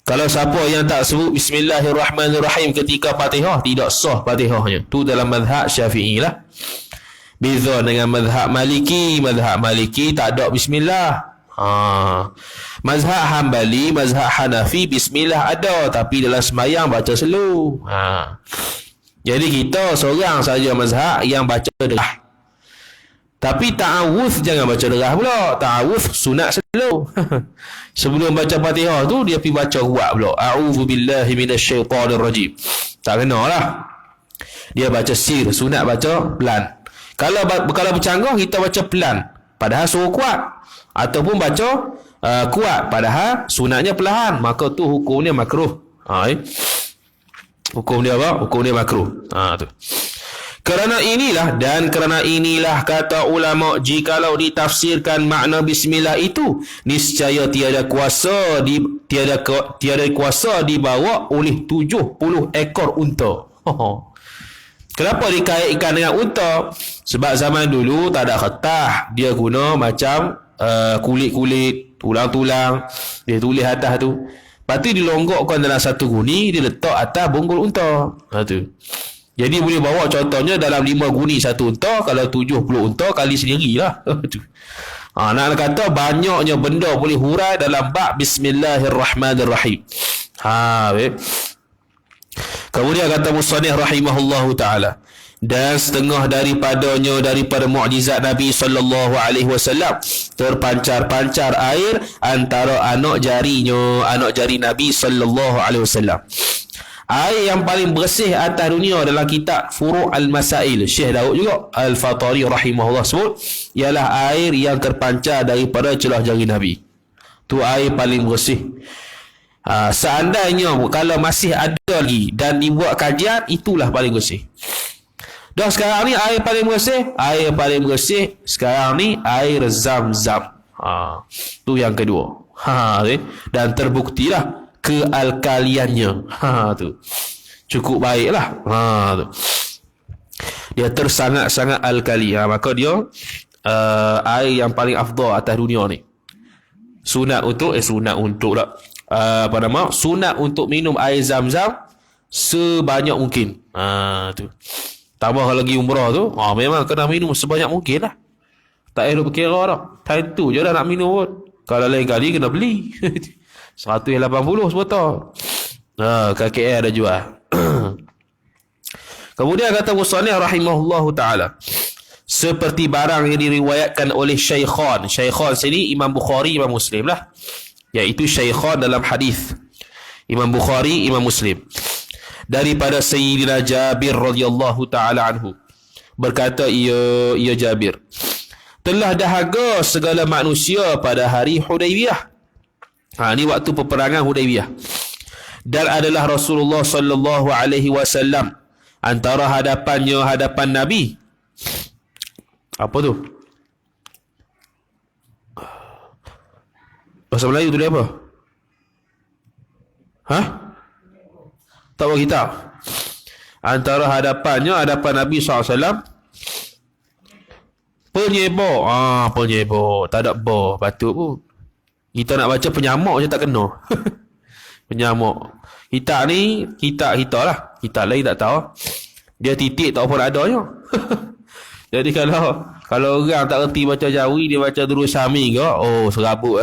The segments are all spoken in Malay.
Kalau siapa yang tak sebut Bismillahirrahmanirrahim ketika Fatihah, tidak sah Fatihahnya. Tu dalam mazhab Syafi'i lah. Beza dengan mazhab Maliki. Mazhab Maliki tak ada Bismillah. Mazhab Hambali, mazhab Hanafi, Bismillah ada, tapi dalam sembahyang baca slow. Jadi kita seorang saja mazhab yang baca derah. Tapi ta'awuz jangan baca derah pula. Ta'awuz sunat slow. Sebelum baca Fatihah tu dia pergi baca kuat pula. A'udzu billahi minasyaitonir rajim. Tak kena lah. Dia baca sir, sunat baca pelan. Kalau bercanggah kita baca pelan, padahal suruh kuat, ataupun baca kuat, padahal sunatnya perlahan, maka tu hukumnya makruh. Hukum dia apa? Hukum dia makruh. Tu. Kerana inilah kata ulama, jikalau ditafsirkan makna bismillah itu, niscaya tiada kuasa dibawa oleh 70 ekor unta. Kenapa dikaitkan dengan unta? Sebab zaman dulu tak ada kertas, dia guna macam kulit-kulit, tulang-tulang, dia tulis atas tu. Lepas tu dilonggokkan dalam satu guni, dia letak atas bonggol unta. Tu. Jadi boleh bawa contohnya dalam 5 guni satu unta, kalau 70 unta kali sendirilah. Nak kata banyaknya benda boleh hurai dalam bab Bismillahirrahmanirrahim. Kemudian kata musannif rahimahullahu ta'ala, dan setengah daripada mukjizat Nabi sallallahu alaihi wasallam terpancar-pancar air antara anak jari Nabi sallallahu alaihi wasallam. Air yang paling bersih atas dunia dalam kitab Furu' al-Masail, Syekh Daud juga Al-Fatari rahimahullah sebut, ialah air yang terpancar daripada celah jari Nabi. Tu air paling bersih. Seandainya kalau masih ada lagi dan dibuat kajian, itulah paling bersih. Dah sekarang ni air paling bersih sekarang ni air Zam-Zam. Tu yang kedua. Dan terbuktilah kealkaliannya. Tu. Cukup baiklah. Tu. Dia tersangat-sangat alkali. Maka dia air yang paling afdal atas dunia ni. Sunat untuk minum air Zam-Zam sebanyak mungkin. Tu. Tambah lagi umrah tu, memang kena minum sebanyak mungkin lah. Tak payah berkira dah. Time tu je dah nak minum pun. Kalau lain kali kena beli. 180 sebotol. KKL ada jual. Kemudian kata musannif rahimahullahu ta'ala, seperti barang yang diriwayatkan oleh Syaikhan. Syaikhan sini Imam Bukhari, Imam Muslim lah. Iaitu Syaikhan dalam hadis. Imam Bukhari, Imam Muslim. Daripada Sayyidina Jabir radhiyallahu ta'ala anhu. Berkata ia Jabir, telah dahaga segala manusia pada hari Hudaybiyah. Ini waktu peperangan Hudaybiyah. Dan adalah Rasulullah sallallahu alaihi wasallam antara hadapan Nabi. Apa tu? Bahasa Melayu tu dia apa? Tak bawa kitab. Antara hadapan Nabi SAW, penyebok. Penyebok. Tak ada bo. Patut pun. Kita nak baca penyamak je tak kena. Penyamak. Kitab ni, kitab kita lah. Kitab lain tak tahu. Dia titik tak apa nak adanya. Jadi kalau orang tak reti baca Jawi, dia baca Durus Sami ke, serabut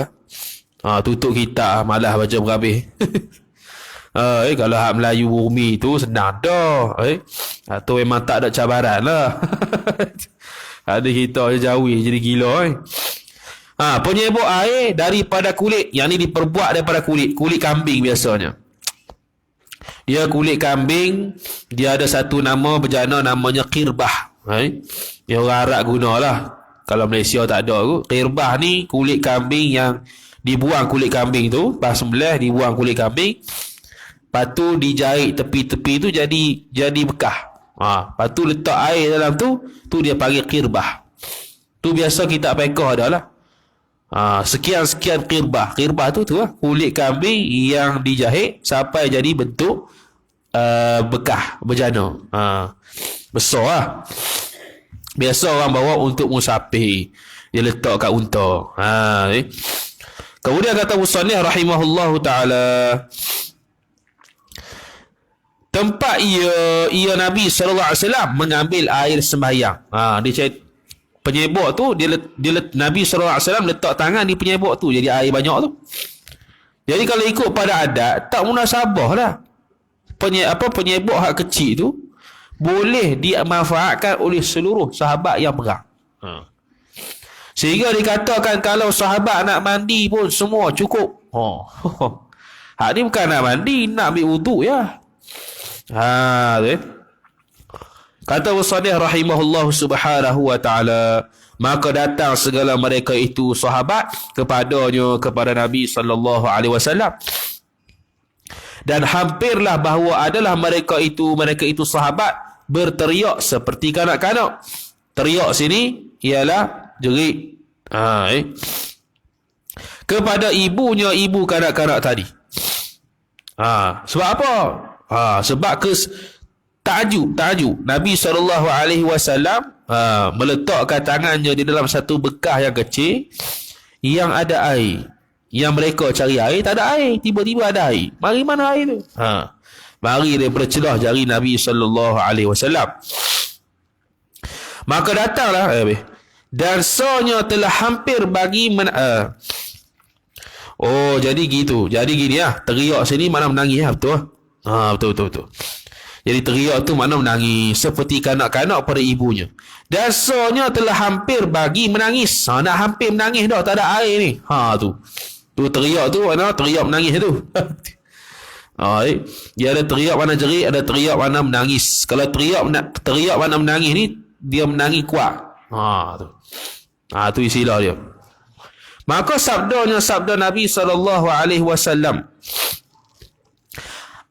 tutup kitab, malah baca berhabis. Kalau hak Melayu Umi tu senang dah. Tu memang tak ada cabaran lah. Ada kita Jawi jadi gila. Penyebok air daripada kulit. Yang ni diperbuat daripada kulit kambing biasanya. Dia kulit kambing, dia ada satu nama berjana namanya qirbah. Yang orang Arab gunalah. Kalau Malaysia tak ada tu. Qirbah ni kulit kambing yang dibuang kulit kambing tu, pas sembelih dibuang kulit kambing. Lepas tu dijahit tepi-tepi tu jadi bekah. Lepas tu letak air dalam tu dia panggil qirbah. Tu biasa kitab fiqh adalah. Sekian-sekian qirbah. Qirbah tu lah, kulit kambing yang dijahit sampai jadi bentuk bekah berjana. Besar lah. Biasa orang bawa untuk musafir. Dia letak kat unta. Kemudian kata musannif rahimahullahu taala, tempat ia Nabi sallallahu alaihi wasallam mengambil air sembahyang. Dia penyebok tu Nabi sallallahu alaihi wasallam letak tangan di penyebok tu, jadi air banyak tu. Jadi kalau ikut pada adat tak munasabah lah. Penyebok hak kecil tu boleh dimanfaatkan oleh seluruh sahabat yang perang. Sehingga dikatakan kalau sahabat nak mandi pun semua cukup. Hak ni bukan nak mandi, nak ambil wuduk ya. Kata musannif rahimahullah subhanahu wa ta'ala, maka datang segala mereka itu sahabat kepada Nabi sallallahu alaihi wasallam, dan hampirlah bahawa adalah mereka itu sahabat berteriak seperti kanak-kanak. Teriak sini ialah jerit kepada ibu kanak-kanak tadi. Sebab apa? Sebab ta'ajub Nabi SAW meletakkan tangannya di dalam satu bekas yang kecil yang ada air. Yang mereka cari air, tak ada air. Tiba-tiba ada air. Mari mana air tu? Mari daripada celah jari Nabi SAW. Maka datanglah dan sonya telah hampir bagi jadi gitu. Jadi gini ya, teriak sini makna menangis ya, betul? Betul. Jadi teriak tu makna menangis seperti kanak-kanak pada ibunya. Dan sonya telah hampir bagi menangis. Nak hampir menangis dah, tak ada air ni. Tu teriak tu makna teriak menangis tu. Dia ada teriak mana jerit, ada teriak mana menangis. Kalau teriak mana menangis ni, dia menangis kuat. Tu istilah dia. Maka sabda Nabi sallallahu alaihi wasallam,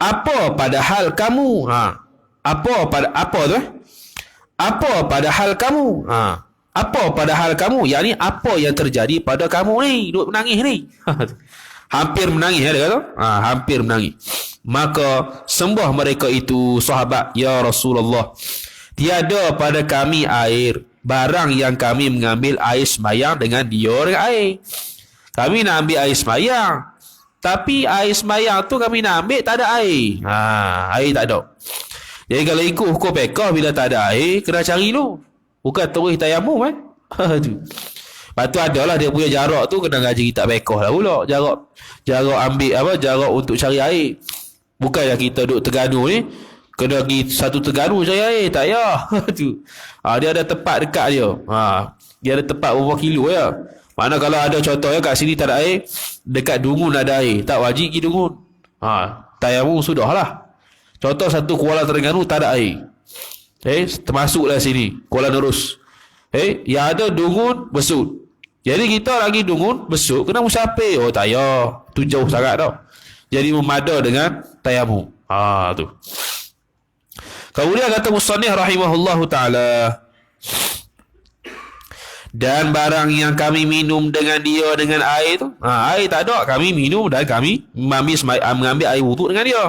apa padahal kamu? Apa padahal kamu? Yakni apa yang terjadi pada kamu ni? Duk menangis ni. Hampir menangis dia kata. Hampir menangis. Maka sembah mereka itu sahabat, ya Rasulullah, tiada pada kami air, barang yang kami mengambil air sembahyang dengan dia dengan air. Kami nak ambil air sembahyang, tapi air sembahyang tu kami nak ambil tak ada air. Air tak ada. Jadi kalau ikut hukum fiqh, bila tak ada air kena cari dulu. Bukan terus tayamum Lepas tu adalah dia punya jarak tu kena ngaji kitab fiqh lah pula. Jarak ambil jarak untuk cari air. Bukan yang kita duduk Terengganu ni kena pergi satu Terengganu cari air, tak ya. Dia ada tempat dekat dia. Dia ada tempat berapa kilo ya. Mana kalau ada contohnya kat sini tak ada air, dekat Dungun ada air, tak wajib pergi Dungun. Tayamum sudahlah. Contoh satu Kuala Terengganu tak ada air. Termasuklah sini Kuala Nerus. Yang ada Dungun Besut. Jadi kita lagi Dungun Besut kena musafir. Tak ya, tu jauh sangat tau. Jadi memada dengan tayamum. Tu. Kemudian kata musannif rahimahullahu taala, dan barang yang kami minum dengan dia dengan air tu, air tak ada, kami minum dan kami mengambil air wuduk dengan dia,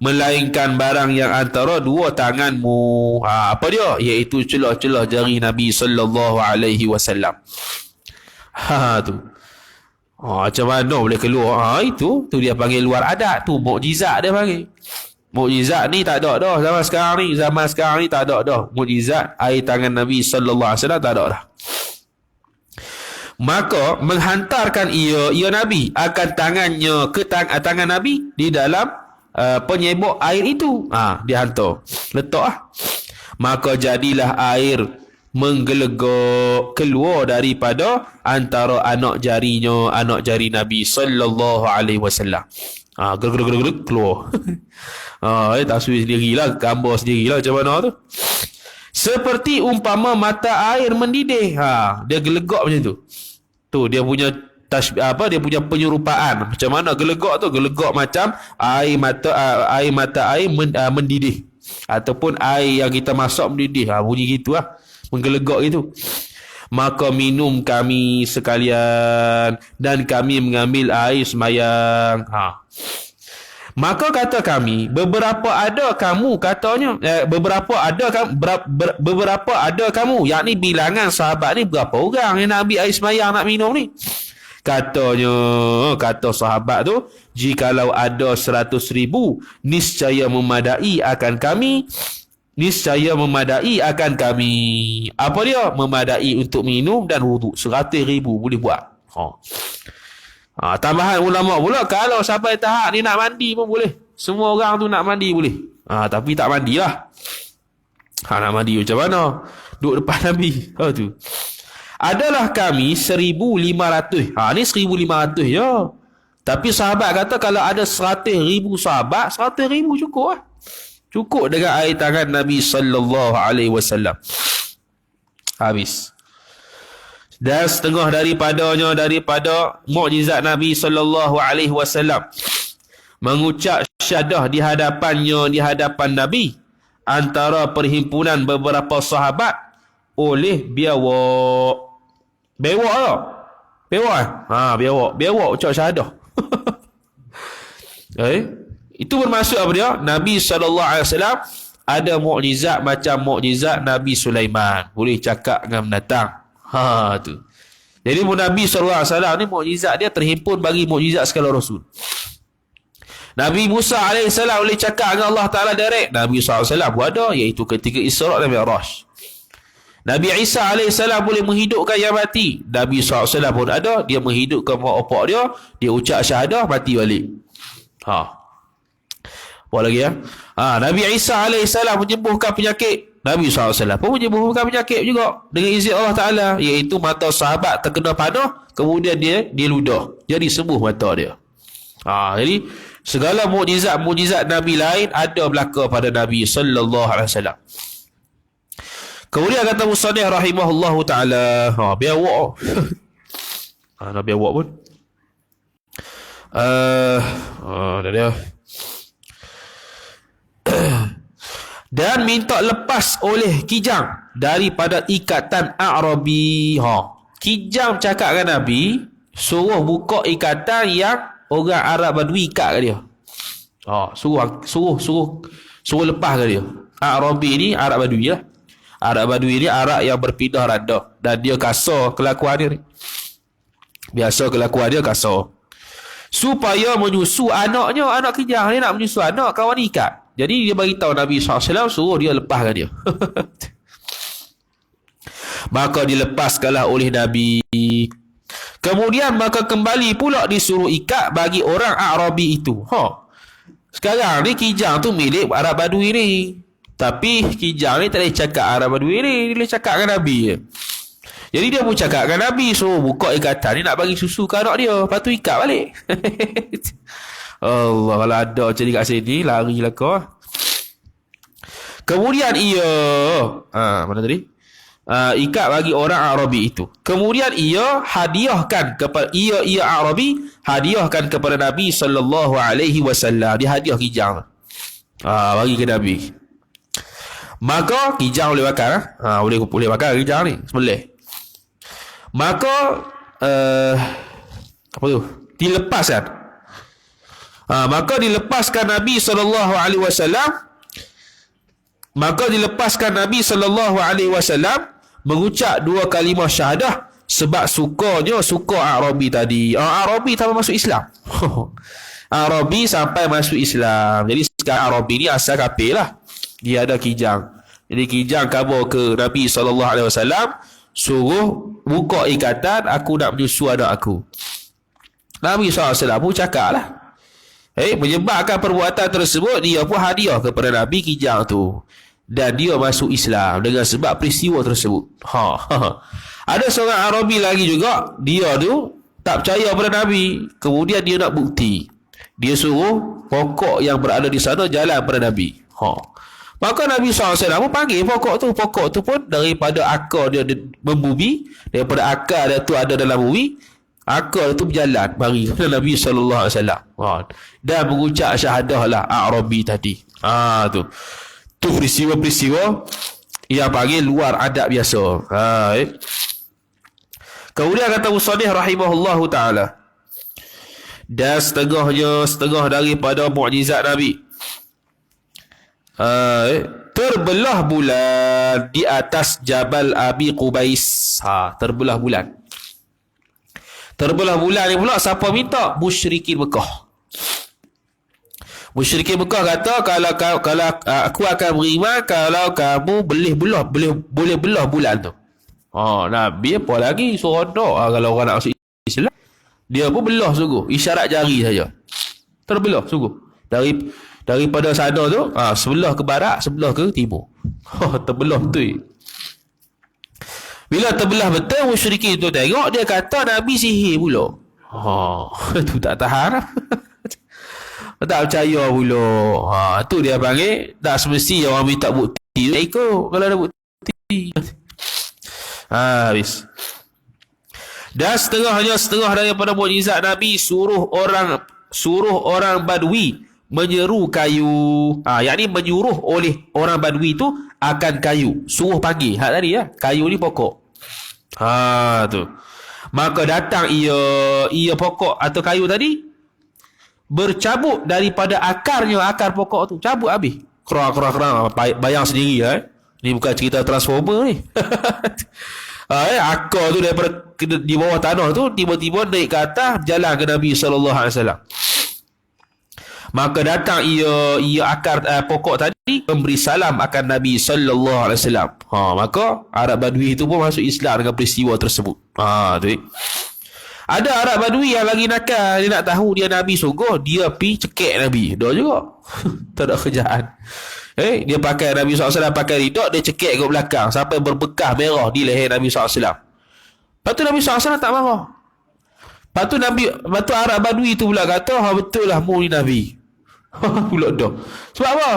melainkan barang yang antara dua tanganmu. Apa dia? Iaitu celah-celah jari Nabi sallallahu alaihi wasallam. Tu. Macam mana boleh keluar? Itu dia panggil luar adat tu, mukjizat dia panggil. Mukjizat ni tak ada dah zaman sekarang ni tak ada dah. Mukjizat air tangan Nabi sallallahu alaihi wasallam tak ada dah. Maka menghantarkan ia Nabi akan tangannya ke tangan Nabi di dalam penyebok air itu. Dia hantar, letak Maka jadilah air menggelegok keluar daripada antara anak jari Nabi sallallahu alaihi wasallam. Geleg keluar. Taswir sendirilah, gambar sendirilah macam mana tu. Seperti umpama mata air mendidih. Dia gelegok macam tu. Tu dia punya dia punya penyerupaan. Macam mana gelegok tu? Gelegok macam air mata air mendidih, ataupun air yang kita masak mendidih. Bunyi gitulah, menggelegok gitu. Maka minum kami sekalian dan kami mengambil air sembahyang. Maka kata kami, beberapa ada kamu, katanya beberapa ada kamu, yakni bilangan sahabat ni berapa orang yang nak ambil air sembahyang nak minum ni. Kata sahabat tu, jikalau ada 100,000, niscaya memadai akan kami. Apa dia? Memadai untuk minum dan wuduk. 100,000 boleh buat. Tambahan ulama pula, kalau sampai tahap ni nak mandi pun boleh. Semua orang tu nak mandi boleh. Tapi tak mandilah. Nak mandi macam mana? Duduk depan Nabi. Tu. Adalah kami 1,500. Ni 1,500 je. Tapi sahabat kata kalau ada 100,000 sahabat, 100,000 cukup lah. Cukup dengan air tangan Nabi sallallahu alaihi wasallam. Habis. Dan setengah daripada mukjizat Nabi sallallahu alaihi wasallam mengucap syahadah di hadapan Nabi antara perhimpunan beberapa sahabat oleh biawak. Biawak tak? Biawak ucap syahadah. Itu bermaksud apa dia? Nabi SAW ada mukjizat macam mukjizat Nabi Sulaiman. Boleh cakap dengan binatang. Tu. Jadi Nabi SAW ni mukjizat dia terhimpun bagi mukjizat segala Rasul. Nabi Musa AS boleh cakap dengan Allah Ta'ala direct. Nabi SAW pun ada, iaitu ketika Isra' dan Mi'raj. Nabi Isa AS boleh menghidupkan yang mati. Nabi SAW pun ada, dia menghidupkan mak opak dia ucap syahadah, mati balik. Apa lagi ya? Nabi Isa AS menyembuhkan penyakit. Nabi SAW pun menyembuhkan penyakit juga dengan izin Allah Ta'ala, iaitu mata sahabat terkena panah, kemudian dia ludah, jadi sembuh mata dia. Jadi segala mukjizat Nabi lain ada berlaku pada Nabi sallallahu alaihi wasallam. Kemudian kata musannif rahimahullahu taala, biawak. Nabi awak pun. Dia. Dan minta lepas oleh Kijang daripada ikatan A'rabi. Kijang cakap dengan Nabi, suruh buka ikatan yang orang Arab Badui ikat kat dia. Suruh lepas kat dia. A'rabi ni Arab Badui lah. Arab Badui ni Arab yang berpindah randa, dan dia kasar kelakuan dia ni. Biasa kelakuan dia kasar. Supaya menyusu anaknya, anak Kijang ni nak menyusu anak, kawan ni ikat. Jadi dia bagi tahu Nabi SAW, suruh dia lepaskan dia. Maka dilepaskanlah oleh Nabi. Kemudian maka kembali pula disuruh ikat bagi orang Arabi itu. Sekarang ni Kijang tu milik Arab Badui ni. Tapi Kijang ni tak boleh cakap Arab Badui ni, dia boleh cakap dengan Nabi je. Jadi dia pun cakap dengan Nabi, suruh buka ikatan ni nak bagi susu ke anak dia, lepas tu ikat balik. Allah, kalau ada macam ni kat sini, larilah kau. Kemudian mana tadi? Ikat bagi orang Arabi itu. Kemudian ia hadiahkan kepada Arabi, hadiahkan kepada Nabi sallallahu alaihi wasallam. Dia hadiah Kijang. Bagi ke Nabi. Maka Kijang boleh makan. Boleh makan Kijang ni, sembelih. Maka apa tu? Dilepaskan. Maka dilepaskan Nabi sallallahu alaihi wasallam mengucap dua kalimah syahadah sebab suka Arabi tadi. Arabi sampai masuk Islam. Arabi sampai masuk Islam. Jadi sekarang Arabi ni asal kafir lah. Dia ada Kijang. Jadi Kijang khabar ke Nabi sallallahu alaihi wasallam, suruh buka ikatan, aku nak menyusu anak aku. Nabi SAW pun cakap lah. Menyebabkan perbuatan tersebut, dia pun hadiah kepada Nabi Kijang tu. Dan dia masuk Islam dengan sebab peristiwa tersebut. Ada seorang Arabi lagi juga, dia tu tak percaya pada Nabi. Kemudian dia nak bukti. Dia suruh pokok yang berada di sana jalan pada Nabi. Maka Nabi SAW pun panggil pokok tu. Pokok tu pun daripada akar dia membumi, daripada akar dia tu ada dalam bumi, akar tu berjalan mari kepada Nabi SAW. Dan mengucap syahadah lah Arabi tadi. Tu peristiwa-peristiwa yang panggil luar adab biasa. Kemudian kata musannif rahimahullahu ta'ala, dan setengah daripada mukjizat Nabi, terbelah bulan di atas Jabal Abi Qubais. Terbelah bulan. Terbelah bulan ni pula siapa minta? Musyrikin Mekah. Musyrikin Mekah kata kalau aku akan beriman kalau kamu boleh belah bulan tu. Nabi apa lagi suruh doa kalau orang nak masuk Islam. Dia pun belah sungguh, isyarat jari saja. Terbelah sungguh. Daripada sana tu, sebelah ke barat, sebelah ke timur. Terbelah betul. Bila terbelah betul, musyrikin tu tengok, dia kata Nabi sihir pula. Tu tak tahan. Tak percaya pula. Tu dia panggil, tak semesti orang minta bukti. Ikut kalau ada bukti. Habis. Dan setengah daripada mukjizat Nabi suruh orang Badui menyeru kayu. Yakni menyuruh oleh orang Badui tu akan kayu. Suruh panggil. Hak tadi ya. Kayu ni pokok. Tu. Maka datang ia pokok atau kayu tadi bercabut daripada akar pokok tu. Cabut habis. Kerang. Bayang sendiri ya. Ni bukan cerita Transformer ni. Akar tu daripada di bawah tanah tu tiba-tiba naik ke atas berjalan ke Nabi SAW. Maka datang ia akar pokok tadi memberi salam akan Nabi SAW. Maka Arab Badui itu pun masuk Islam dengan peristiwa tersebut. Tu. Ada Arab Badui yang lagi nakal, dia nak tahu dia Nabi sungguh, dia pi cekik Nabi. Dah juga. Tak ada kerjaan. Dia pakai Nabi SAW pakai ridok, dia cekik ke belakang sampai berbekas merah di leher Nabi SAW. Lepas tu Nabi SAW tak marah. Lepas tu Arab Badui tu pula kata, betul lah mu ni Nabi. Pula dah. Sebab apa?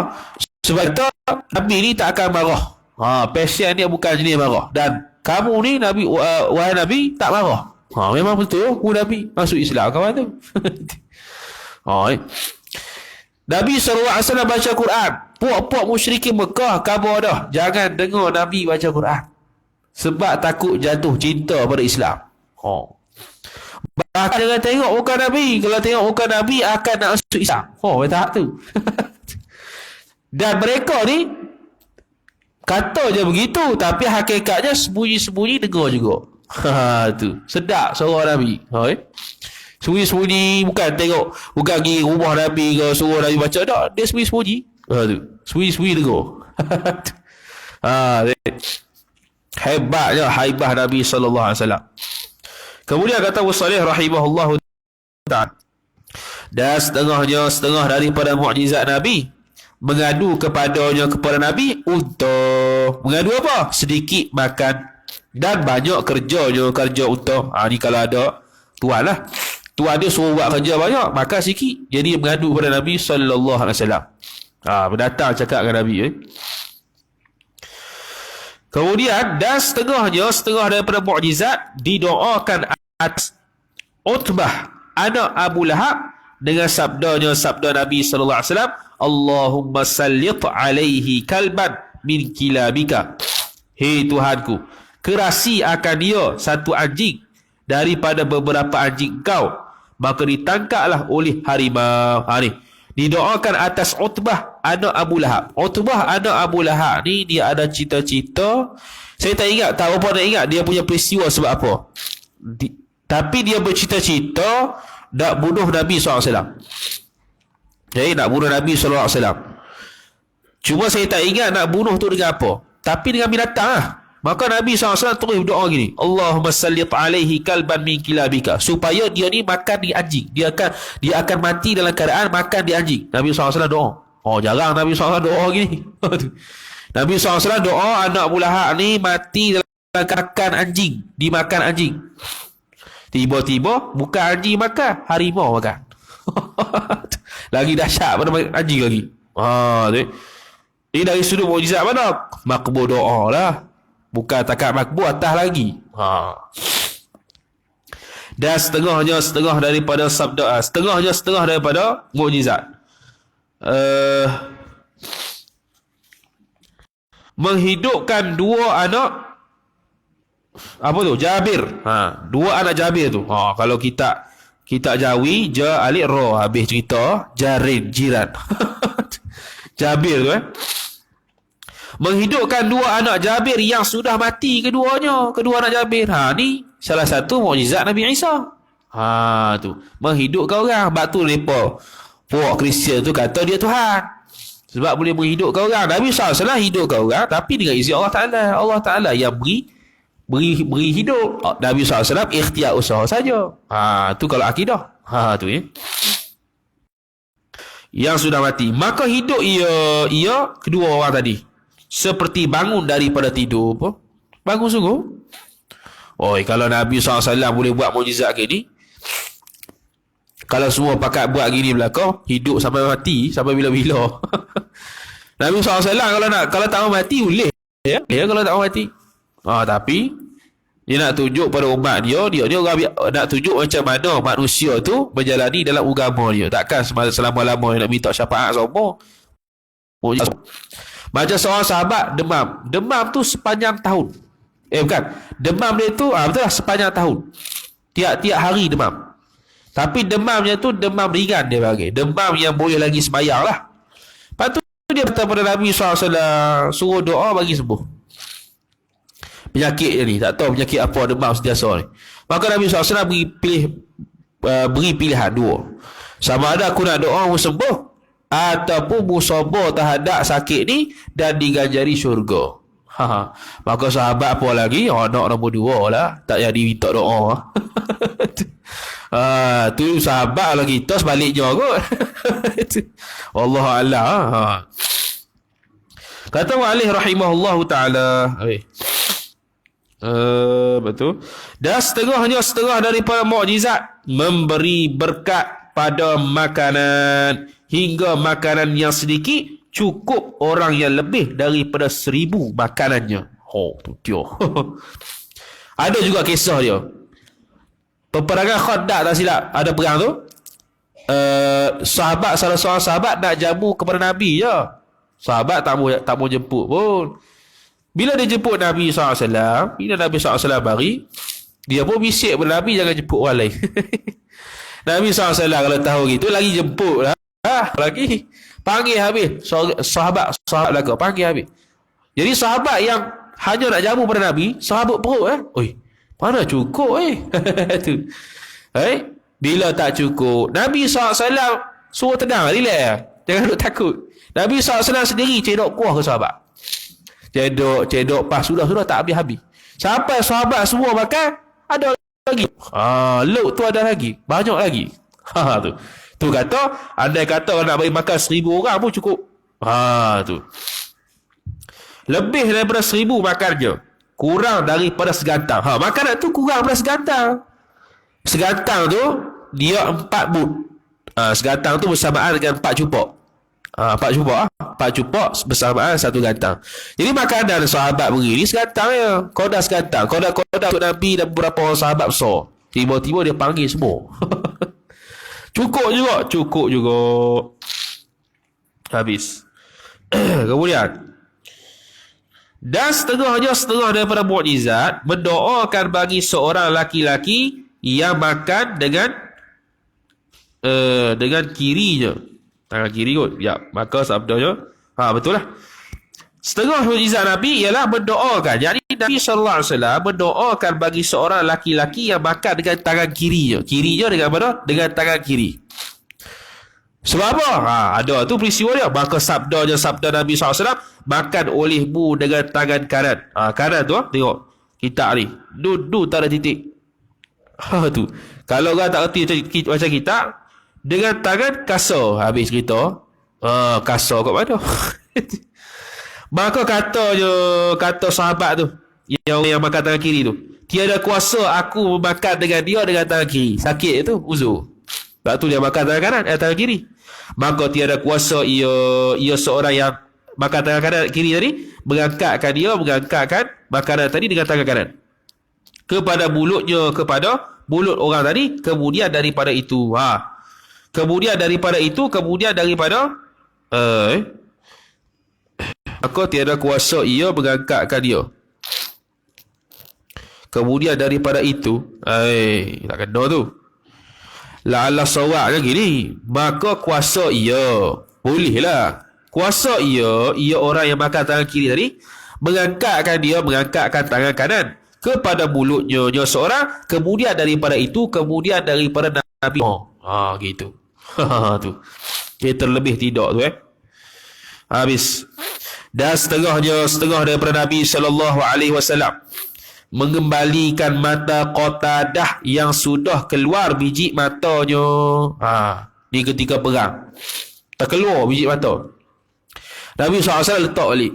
Sebab tu Nabi ni tak akan marah. Pasien dia bukan jenis marah. Dan kamu ni Nabi, wahai Nabi, tak marah. Memang betul mu Nabi masuk Islam kawan tu. Nabi SAW baca Quran. Puak-puak musyrikin Mekah khabar dah, jangan dengar Nabi baca Quran sebab takut jatuh cinta pada Islam. Bahkan jangan tengok muka Nabi. Kalau tengok muka Nabi akan nak masuk Islam. Tahap tu. Dan mereka ni kata je begitu, tapi hakikatnya sembunyi-sembunyi dengar juga. Tu sedap suara Nabi. Sembunyi-sembunyi, bukan pergi rumah Nabi ke suruh Nabi baca, tak, dia sembunyi-sembunyi. Tu sembunyi-sembunyi dengar. Hebatnya haibah Nabi SAW. Kemudian kata Wasalih rahimahullah ta'ala, dan setengah daripada mukjizat Nabi mengadu kepada Nabi untuk mengadu apa? Sedikit makan dan banyak kerja untuk. Ni kalau ada tuan lah, tuan dia suruh buat kerja banyak, makan sikit, jadi mengadu kepada Nabi SAW. Berdatang cakap dengan Nabi. Kemudian dan setengah daripada mukjizat didoakan atas Utbah anak Abu Lahab dengan sabda Nabi sallallahu alaihi wasallam, Allahumma sallit alaihi kalban min kilabika. Hei Tuhanku, kerasi akan dia satu anjing daripada beberapa anjing kau, maka ditangkaplah oleh harimau. Ni didoakan atas Utbah anak Abu Lahab. Utbah anak Abu Lahab ni dia ada cita-cita. Saya tak ingat, tak apa nak ingat dia punya peristiwa sebab apa. Tapi dia bercita-cita nak bunuh Nabi SAW. Jadi nak bunuh Nabi SAW. Cuma saya tak ingat nak bunuh tu dengan apa. Tapi dengan binatang lah. Maka Nabi SAW terus berdoa gini, Allahumma sallit alaihi kalban min kilabika, supaya dia ni makan di anjing. Dia akan mati dalam keadaan makan di anjing. Nabi SAW doa. Jarang Nabi SAW doa gini. Nabi SAW doa anak Abu Lahab ni mati dalam makan anjing, dimakan anjing. Tiba-tiba bukan anjing makan, harimau makan. Lagi dahsyat pada anjing lagi. Ini dari sudut mukjizat mana? Makbul doa lah. Bukan takat makbul, atas lagi. Dan setengah daripada sabda, setengah daripada mukjizat. Menghidupkan dua anak, apa tu? Jabir. Dua anak Jabir tu. Kalau kita Jawi, ja alik ra, habis cerita jarin, jiran. Jabir tu menghidupkan dua anak Jabir yang sudah mati kedua anak Jabir. Ni salah satu mukjizat Nabi Isa. Tu menghidupkan orang. Sebab tu mereka puak Kristian tu kata dia Tuhan, sebab boleh menghidupkan orang. Nabi SAW hidupkan orang, tapi dengan izin Allah Ta'ala. Allah Ta'ala yang beri hidup. Nabi SAW ikhtiar usaha saja. Tu kalau akidah. Tu ya. Yang sudah mati, maka hidup ia kedua orang tadi, seperti bangun daripada tidur. Apa? Bangun sungguh. Kalau Nabi SAW boleh buat mukjizat gini, kalau semua pakat buat gini belakang, hidup sampai mati, sampai bila-bila. Nabi SAW kalau tak mau mati boleh. Ya, kalau tak mau mati. Tapi dia nak tunjuk pada umat dia orang nak tunjuk macam mana manusia tu berjalani dalam agama dia. Takkan selama-lamanya nak minta syafaat semua. Macam seorang sahabat demam tu sepanjang tahun. Bukan. Demam dia tu betul lah, sepanjang tahun. Tiap-tiap hari demam. Tapi demamnya tu demam ringan dia bagi. Demam yang boleh lagi sembahyang lah. Lepas tu dia kata pada Nabi SAW, suruh doa bagi sembuh penyakit dia ni. Tak tahu penyakit apa, demam sentiasa ni. Maka Nabi SAW beri pilihan dua. Sama ada aku nak doa mu sembuh, ataupun mu sabar terhadap sakit ni dan diganjari syurga. Maka sahabat apa lagi? Nak nombor dua lah, tak jadi minta doa. Tu sahabat lah, kita sebaliknya kot. Wallahualam. Kata Mu'alih rahimahullahu ta'ala, betul. Dan setengah daripada mukjizat memberi berkat pada makanan, hingga makanan yang sedikit cukup orang yang lebih daripada 1000 makanannya. Tu dia. Ada juga kisah dia. Peperangan Khandaq tak silap, ada perang tu. Salah seorang sahabat nak jamu kepada Nabi je. Sahabat tak mau jemput pun. Bila dia jemput Nabi SAW, bila Nabi SAW bari, dia pun bisik kepada Nabi, jangan jemput orang lain. Nabi SAW kalau tahu gitu, lagi jemput lah. Lagi panggil habis. Sahabat belakang panggil habis. Jadi sahabat yang hanya nak jamu pada Nabi, sahabat perut mana cukup tu. Bila tak cukup, Nabi SAW suruh tenang, relax, jangan duk takut. Nabi SAW sendiri cedok kuah ke sahabat. Cedok pas sudah tak habis-habis. Sampai sahabat semua makan, ada lagi. Lauk tu ada lagi, banyak lagi. Tu kata, andai kata kalau nak bagi makan 1000 orang pun cukup. Tu lebih daripada 1000 makan je, kurang daripada segantang. Makanan tu kurang daripada segantang. Segantang tu dia 4 bud. Segantang tu bersamaan dengan 4 cupok. 4 cupok bersamaan 1 gantang. Jadi makanan sahabat beri ni segantang je. Kodak segantang. Kodak untuk Nabi dan beberapa orang sahabat besar. Tiba-tiba dia panggil semua. Cukup juga. Habis. Kemudian, dan setengah daripada mukjizat mendoakan bagi seorang laki-laki yang makan dengan kirinya. Tangan kiri kot. Ya, maka sabdanya betul lah. Setengah mukjizat Nabi ialah mendoakan. Jadi Nabi SAW mendoakan bagi seorang laki-laki yang makan dengan tangan kirinya. Kirinya dengan mana? Dengan tangan kiri. Sebab apa? Ada tu peristiwa dia. Maka sabda Nabi SAW, makan olehmu dengan tangan kanan. Kanan tu tengok kitab ni. Du tak ada titik. Tu. Kalau orang tak erti macam kitab, dengan tangan kasar. Habis cerita. Kasar kat mana? Maka kata sahabat tu, yang makan tangan kiri tu, tiada kuasa aku makan dengan dia dengan tangan kiri. Sakit tu uzur. Sebab tu dia makan tangan kanan, tangan kiri. Maka tiada kuasa ia seorang yang makan tangan kanan kiri tadi mengangkatkan makanan tadi dengan tangan kanan kepada mulut orang tadi. Kemudian daripada maka tiada kuasa ia mengangkatkan dia. Kemudian daripada itu, tak kena tu. La'alla sawak kan gini. Maka kuasa ia, bolehlah. Kuasa ia orang yang makan tangan kiri tadi, mengangkatkan tangan kanan kepada mulutnya seorang, kemudian daripada Nabi. Gitu. Tu. Dia terlebih tidak tu habis. Dan setengah daripada Nabi sallallahu alaihi wasallam mengembalikan mata Qatadah yang sudah keluar biji matanya. Ni ketika perang. Tak keluar biji mata. Nabi SAW letak balik.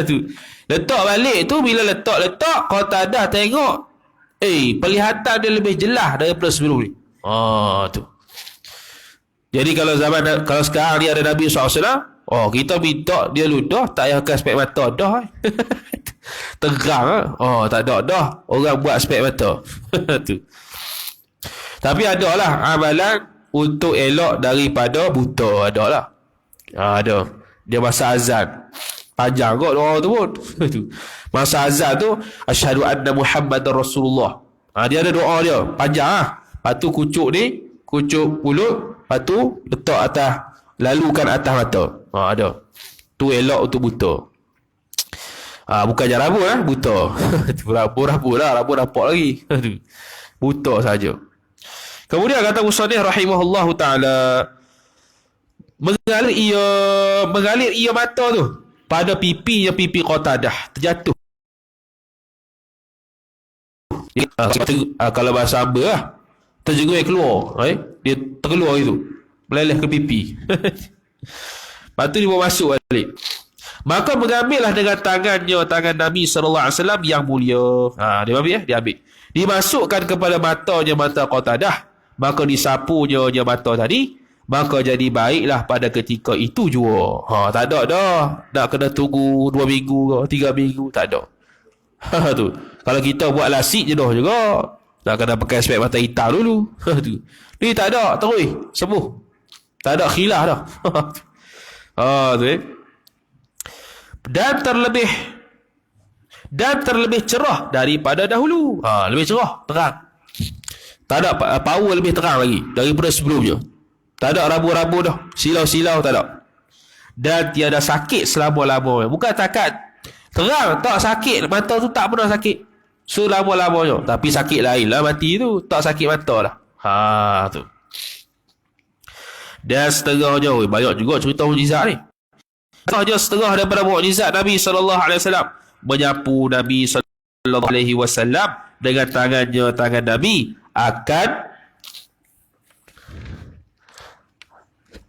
Tu. Letak balik tu, bila letak Qatadah tengok, penglihatan dia lebih jelas daripada sebelum ni. Tu. Jadi kalau sekarang ni ada Nabi SAW, kita minta dia ludah, tak payah pakai spek mata dah. Terang tak ada dah orang buat spek mata. Tu. Tapi ada lah amalan untuk elok daripada buta, ada lah. Ada. Dia masa azan panjang kot doa tu pun. Tu. Masa azan tu asyhadu anna Muhammadar Rasulullah. Dia ada doa dia panjang Lepas tu kucuk mulut, lepas tu letak atas, lalukan atas mata. Ada. Tu elok untuk buta. Bukan je rambut buta. Rambut lah, rambut nampak lagi. Buta saja. Kemudian kata musannif rahimahullahu taala, mengalir ia mata tu pada pipi Qatadah terjatuh. Kalau bahasa Amba lah, terjengui keluar, dia terkeluar itu, meleleh ke pipi. Lepas tu dia bawa masuk balik. Maka mengambillah dengan tangan Nabi SAW yang mulia. Dia ambil. Dimasukkan kepada mata Qatadah. Maka disapunya mata tadi. Maka jadi baiklah pada ketika itu jua. Tak ada dah nak kena tunggu 2 minggu ke 3 minggu. Tak ada. Tu. Kalau kita buat lasik je dah juga, nak kena pakai spek mata hitam dulu. Tu. Ni tak ada, terus sembuh. Tak ada khilaf dah. Tu. Dan terlebih cerah daripada dahulu. Lebih cerah, terang. Tak ada power, lebih terang lagi daripada sebelumnya. Tak ada rabu-rabu dah, silau-silau tak ada. Dan tiada sakit selama-lamanya. Bukan takat terang tak sakit, mata tu tak pernah sakit selama-lamanya. Tapi sakit lain lah mati tu, tak sakit mata lah. Tu. Dan setengahnya, banyak juga cerita mukjizat ni. Setengah daripada mukjizat Nabi SAW menyapu Nabi SAW dengan tangan Nabi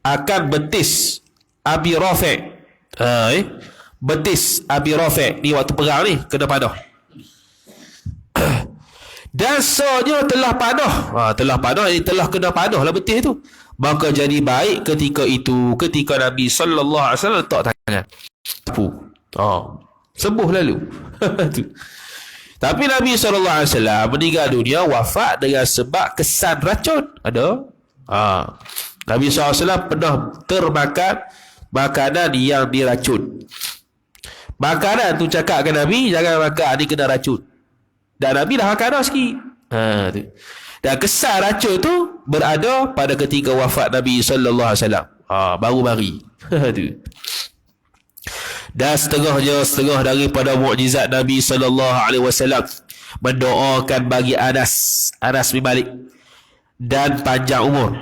akan betis Abi Rafi'. Betis Abi Rafi' ni waktu perang ni kena padah. Dan sonya telah padah. Telah kena padah lah betis tu. Maka jadi baik ketika Nabi SAW letak tangan. Sembuh lalu. Tapi Nabi SAW meninggal dunia, wafat dengan sebab kesan racun. Ada. Nabi SAW pernah termakan makanan yang diracun. Makanan tu cakap ke Nabi, jangan makan, ni kena racun. Dan Nabi dah makan dah sikit. Tu. Dan kesan racun tu berada pada ketika wafat Nabi SAW. Baru mari. Tu. Dan setengah daripada mukjizat Nabi SAW mendoakan bagi Anas bin Malik dan panjang umur.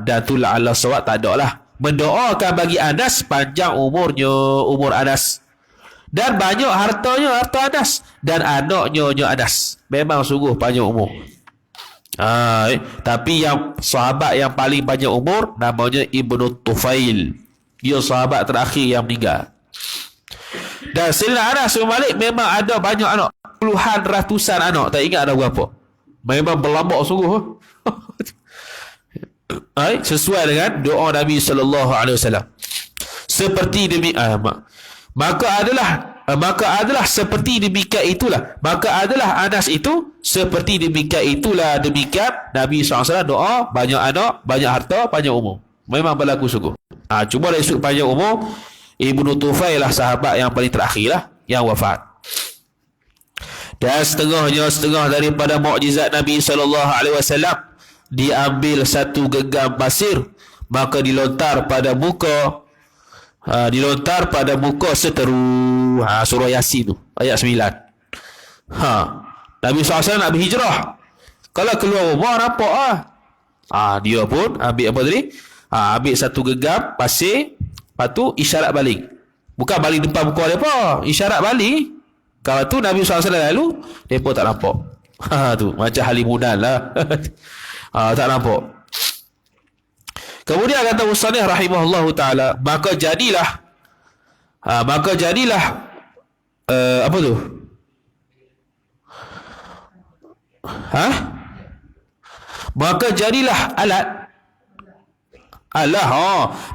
Dan tu la'alla sawab, tak ada lah. Mendoakan bagi Anas panjang umur Anas. Dan banyak harta Anas. Dan anaknya Anas. Memang sungguh panjang umur. Tapi yang sahabat yang paling panjang umur namanya Ibnu Tufail. Dia sahabat terakhir yang meninggal. Dan Sayyidina Anas bin Malik memang ada banyak anak, puluhan ratusan anak, tak ingat ada berapa. Memang berlambak sungguh. Sesuai dengan doa Nabi SAW. Seperti demikian, maka adalah seperti demikian itulah. Maka adalah Anas itu seperti demikian itulah. Demikian Nabi SAW doa, banyak anak, banyak harta, panjang umur. Memang berlaku sungguh. Cuma dari sudut panjang umur, Ibnu Tufail lah sahabat yang paling terakhir lah yang wafat. Dan setengah daripada mukjizat Nabi SAW, diambil satu genggam pasir, maka dilontar pada muka seteru. Surah Yasin tu ayat 9. Nabi SAW nak berhijrah. Kalau keluar rumah nampak lah. Dia pun ambil apa tadi? Ambil satu gegam pasir, lepas tu isyarat balik. Bukan balik depan muka mereka, isyarat balik. Kalau tu Nabi SAW lalu, mereka tak nampak. Tu macam halimunan lah. Tak nampak. Kemudian kata Musannif rahimahullahu ta'ala, maka jadilah apa tu? Maka jadilah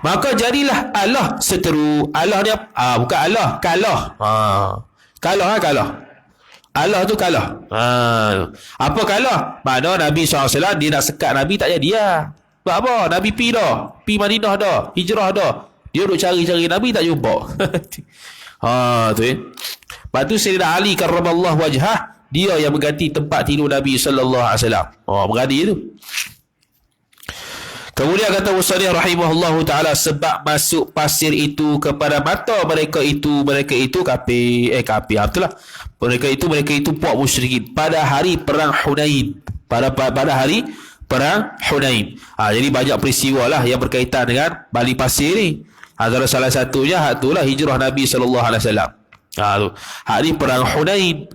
maka jadilah Allah seteru. Allah ni bukan Allah, kalah. Kalah. Allah tu kalah. Apa kalah? Mana Nabi SAW dia nak sekat Nabi tak jadi lah. Sebab apa? Nabi pi Madinah dah, hijrah dah. Dia duk cari-cari Nabi tak jumpa. Tu Lepas tu Sayyidina Ali karramallahu wajhah, dia yang mengganti tempat tidur Nabi sallallahu alaihi wasallam. Berganti tu. Kemudian kata Musannif rahimahullahu ta'ala, sebab masuk pasir itu kepada mata mereka itu kafir. Betul lah. Mereka itu puak musyrikin pada hari perang Hunain. Pada hari perang Hunain. Jadi banyak peristiwa lah yang berkaitan dengan bali pasir ni. Antara salah satunya itulah hijrah Nabi sallallahu alaihi wasallam. Hari perang Hunain.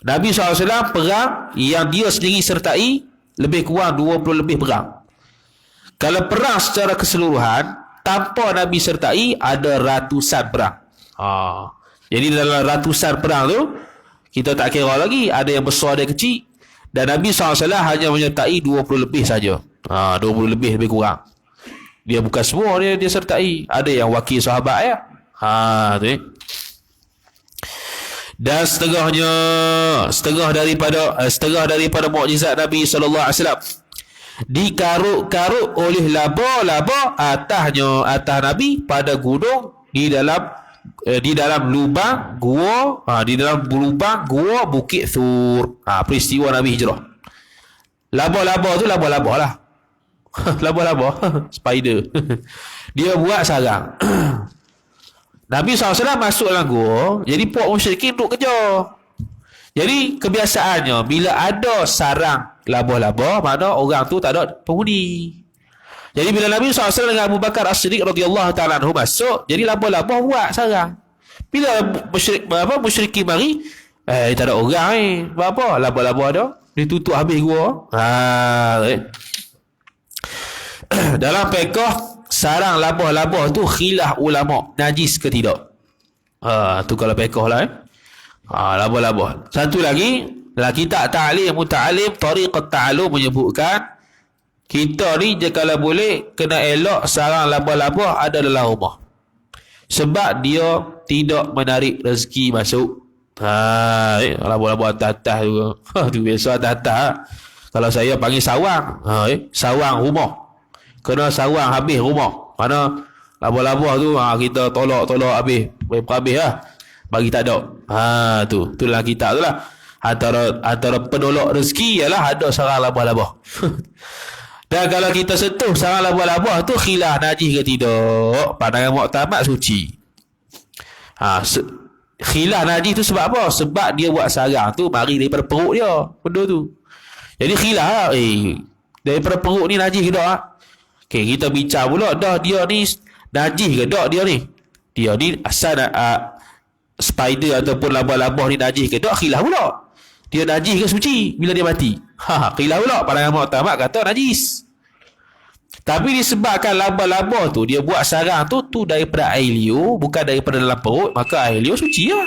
Nabi SAW perang yang dia sendiri sertai lebih kurang 20 lebih perang. Kalau perang secara keseluruhan tanpa Nabi sertai ada ratusan perang. Jadi dalam ratusan perang tu kita tak kira lagi ada yang besar ada yang kecil, dan Nabi SAW hanya menyertai 20 lebih saja. 20 lebih kurang. Dia bukan semua dia sertai. Ada yang wakil sahabat ya. Tu dan setengah daripada mukjizat Nabi sallallahu alaihi wasallam dikaruk-karuk oleh laba atas Nabi pada gunung di dalam lubang gua Bukit Thur. Peristiwa Nabi hijrah. Laba-laba tu laba-laba lah. Laba-laba spider. Dia buat sarang. Nabi SAW masuk dalam gua, jadi puak musyrikin duk kejar. Jadi kebiasaannya bila ada sarang laba-laba, mana orang tu tak ada penghuni. Jadi bila Nabi SAW dengan Abu Bakar As-Siddiq radhiyallahu ta'ala anhu masuk, jadi laba-laba buat sarang. Bila musyrikin mari, tak ada orang ni. Apa? Laba-laba ada, ditutup habis gua. Dalam fiqh sarang labah-labah tu khilaf ulama najis ke tidak. Tu kalau fiqh lah labah-labah. Satu lagi kitab ta'lim muta'alim tariqat ta'allum menyebutkan kita ni kalau boleh kena elok sarang labah-labah ada dalam rumah, sebab dia tidak menarik rezeki masuk. Labah-labah atas-atas juga. Tu biasa atas-atas. Kalau saya panggil sawang. Sawang rumah. Kena sawang habis rumah. Mana labah-labah tu kita tolak habis. Habis lah. Bagi tak ada. Tu dalam kitab tu lah. Antara penolak rezeki ialah ada sarang labah-labah. Dan kalau kita sentuh sarang labah-labah tu khilaf najis ke tidak, pandangan muktamad suci. Khilaf najis tu sebab apa? Sebab dia buat sarang tu mari daripada perut dia benda tu. Jadi khilaf lah, daripada perut ni najis ke tak? Kita bincang pula dah dia ni najis ke tak dia ni. Dia ni asal spider ataupun labah-labah ni najis ke tak, khilaf pula. Dia najis ke suci bila dia mati. Khilaf pula, pandangan muktamad kata najis. Tapi disebabkan labah-labah tu dia buat sarang tu daripada air liur, bukan daripada dalam perut, maka air liur suci lah.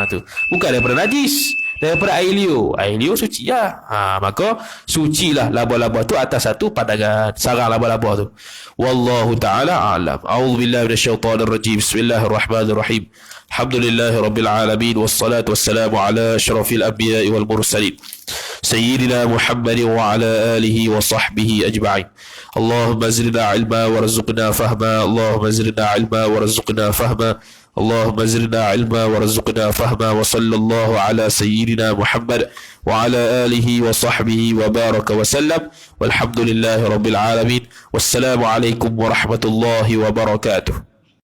Tu bukan daripada najis, daripada air liur suci lah. Maka sucilah labah-labah tu atas satu pandangan sarang labah-labah tu. Wallahu ta'ala a'lam. A'udzubillahi minasyaitonir rajim. Bismillahirrahmanirrahim. Alhamdulillahi rabbil alamin, wassalatu wassalamu ala asyrafil anbiya'i wal mursalin sayyidina Muhammadin wa ala alihi wa sahbihi ajma'in. Allahumma zidna ilma warzuqna fahma. Allahumma zidna ilma warzuqna fahma. اللهم زدنا علما وارزقنا فهما وصلى الله على سيدنا محمد وعلى آله وصحبه وبارك وسلم والحمد لله رب العالمين والسلام عليكم ورحمة الله وبركاته.